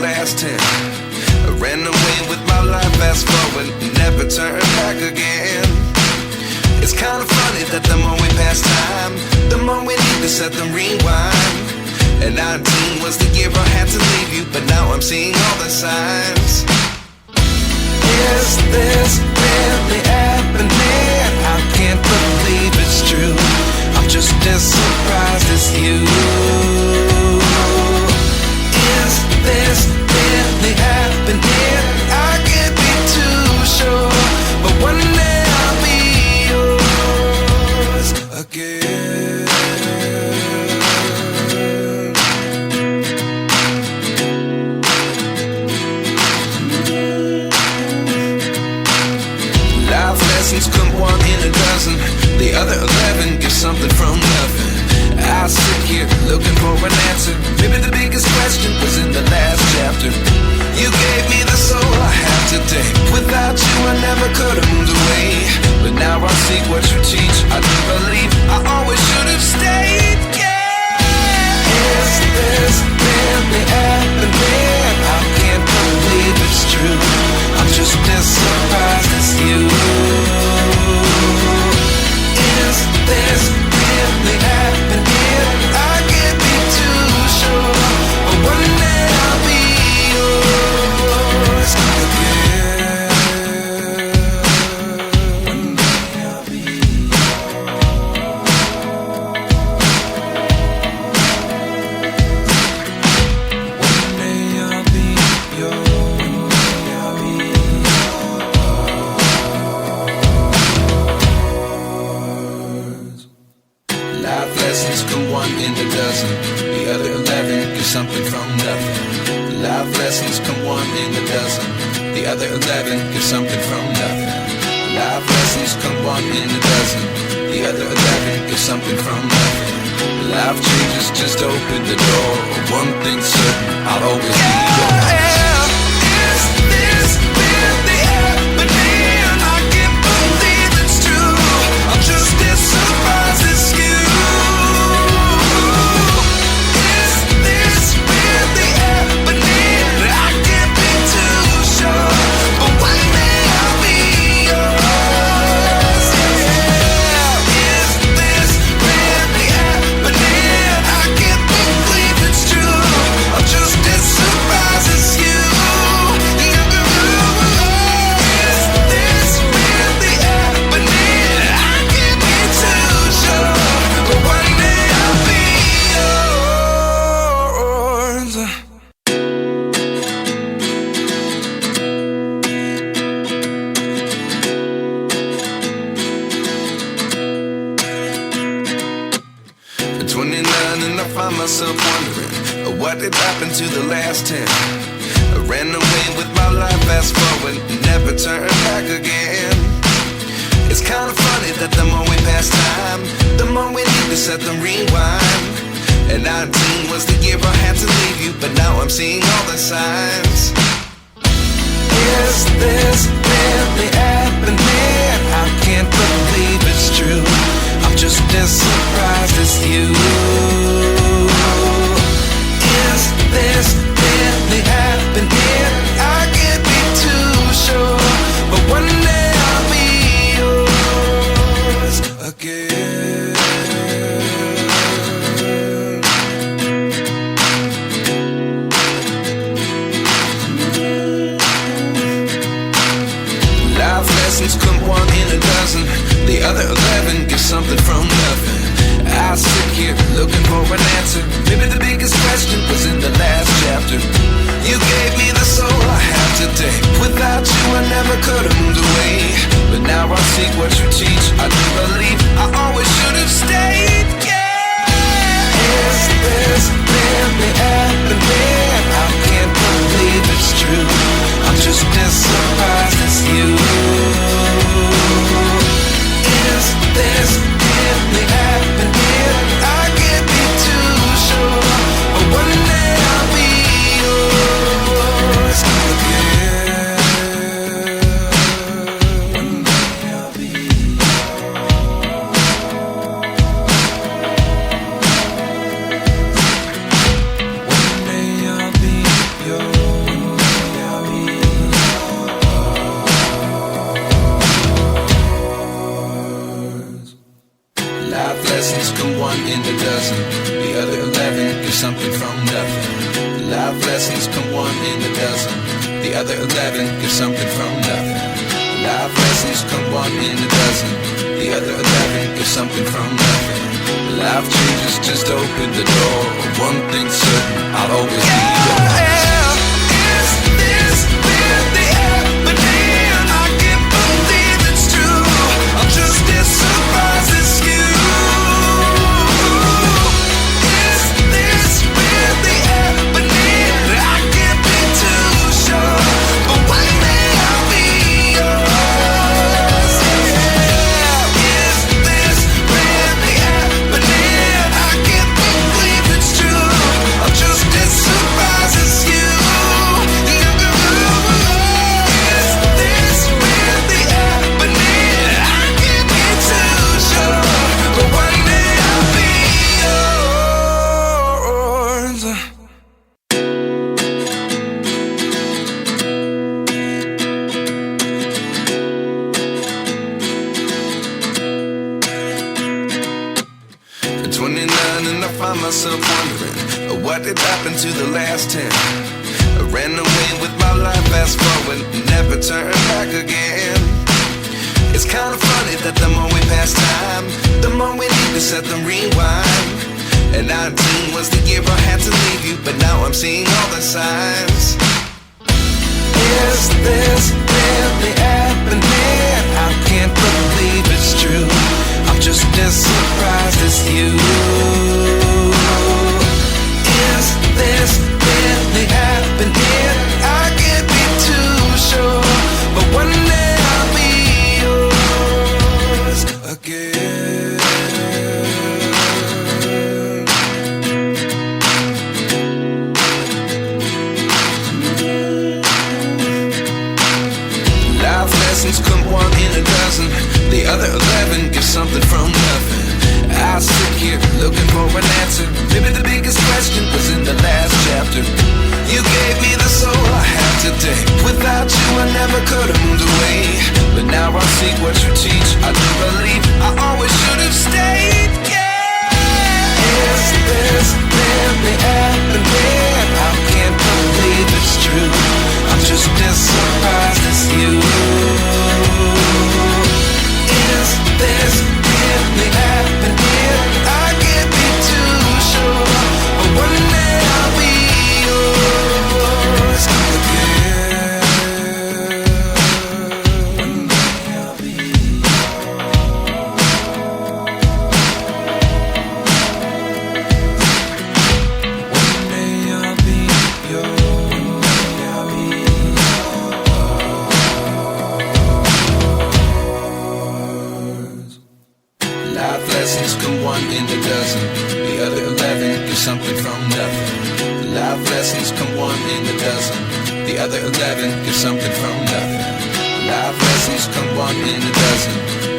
last 10. I ran away with my life, fast forward, never turn back again. It's kinda funny that the more we pass time, the more we need to set them rewind. And 19 was the year I had to leave you, but now I'm seeing all the signs. Is this really happening? I can't believe it's true. I'm just as surprised as you. Is this really happening? I can't be too sure, but one day I'll be yours again. Life lessons come one in a dozen. The other 11 get something from nothing. I sit here looking for an answer. Maybe the biggest question was in the last chapter. You gave me the soul I have today. Without you I never could have moved away. But now I see what you teach. I do believe I always should have stayed. Yeah. Is this really happening? I can't believe it's true. I'm just as surprised as you. Is this really happening? I can't be too sure, but one day I'll be yours again. One day I'll be yours. One day I'll be yours. One day I'll be yours. Life lessons come one in a dozen. The other 11 get something from nothing. Life lessons come one in a dozen. The other 11 get something from nothing. Life lessons come one in a dozen. The other 11 get something from nothing. Life changes just open the door. One thing's certain, I'll always be yours. Is this really happening? I can't believe it's true. I'm just as surprised as you. Is this really happening? I can't be too sure, but one day I'll be yours. Yeah. Is this really happening? I can't believe it's true. I'm just as surprised as you. Is this really happening? I can't be too sure, but one day I'll be yours. 29 and I find myself wondering what did happen to the last 10. I ran away with my life, fast forward, never turn back again. It's kinda funny that the more we pass time, the more we need to set them rewind. And 19 was the year I had to leave you, but now I'm seeing all the signs. Is this really happening? I can't believe it's true. I'm just as surprised as you. Is this really happening? I can't be too sure, but one day I'll be yours again. Life lessons come one in a dozen. The other 11 get something from nothing. I sit here looking for an answer. Maybe the biggest question was in the last chapter. You gave me the soul I have today. Without you I never could have moved away. But now I see what you teach. I do believe I always should have stayed. Yeah. Is this really happening? I can't believe it's true. I'm just as surprised as you. Is this really happening? I can't be too sure, but one day I'll be yours again. One day I'll be yours. come one in a dozen. The other 11 give something from nothing. Life lessons come one in a dozen. The other 11 give something from nothing. Life changes just open the door. One thing's certain, I'll always be yours. Is this really happening? I can't believe it's true. I'm just as surprised as you. Is this really happening? I can't be too sure, but one day I'll be yours. Is this really happening? I can't believe it's true. I'm just as surprised as you. Is this really happening? I can't be too sure, but one day I'll be yours. At 29 and I find myself wondering, what did happen to the last 10? I ran away with my life, fast forward, never turn back again. It's kind of funny that the more we pass time, the more we need to set the rewind. And 19 was the year I had to leave you, but now I'm seeing all the signs. Is this really happening? I can't believe it's true. I'm just as surprised as you. Is this really happening? I can't be too sure, but one day I'll be yours again. Life lessons come one in a dozen. The other 11 give something from nothing. I sit here looking for an answer. Maybe the biggest question was in the last chapter. You gave me the soul I have today. Without you I never could have moved away. But now I see what you teach. I do believe I always should have stayed. Yeah. Is this really happening? I can't believe it's true. I'm just as surprised as you. Is this really happening? I can't be too sure, but one day I'll be yours again. One day I'll be One day I'll be yours. Life lessons come one in a dozen. The other 11 give something from nothing. Life lessons come one in a dozen. The other 11 give something from nothing. Life lessons come one in a dozen.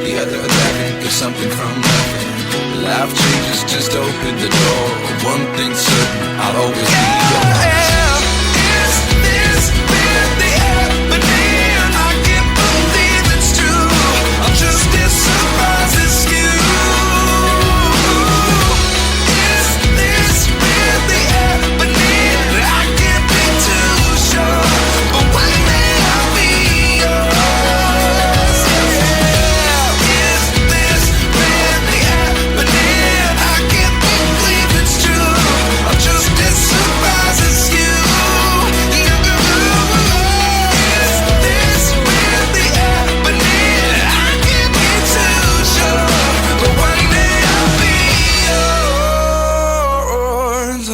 The other 11 give something from nothing. Life changes just open the door. One thing's certain, I'll always be yours. Is this really happening? I can't believe it's true. I'm just as surprised as you. Is this really happening? I can't be too sure, but one day I'll be yours. Is this really happening? I can't believe it's true. I'm just as surprised as you. Is this really happening? I can't be too sure, but one day I'll be yours.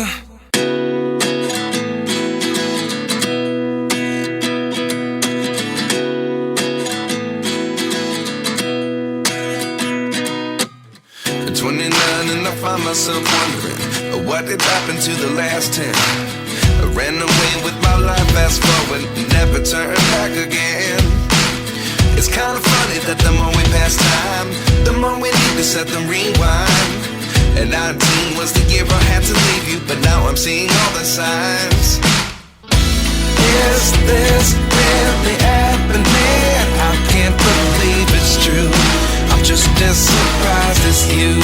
At 29 and I find myself wondering, what did happen to the last 10? I ran away with my life, fast forward, never turn back again. It's kind of funny that the more we pass time, the more we need to set the rewind. And 19 was the year I had to leave you, but now I'm seeing all the signs. Is this really happening? I can't believe it's true. I'm just as surprised as you.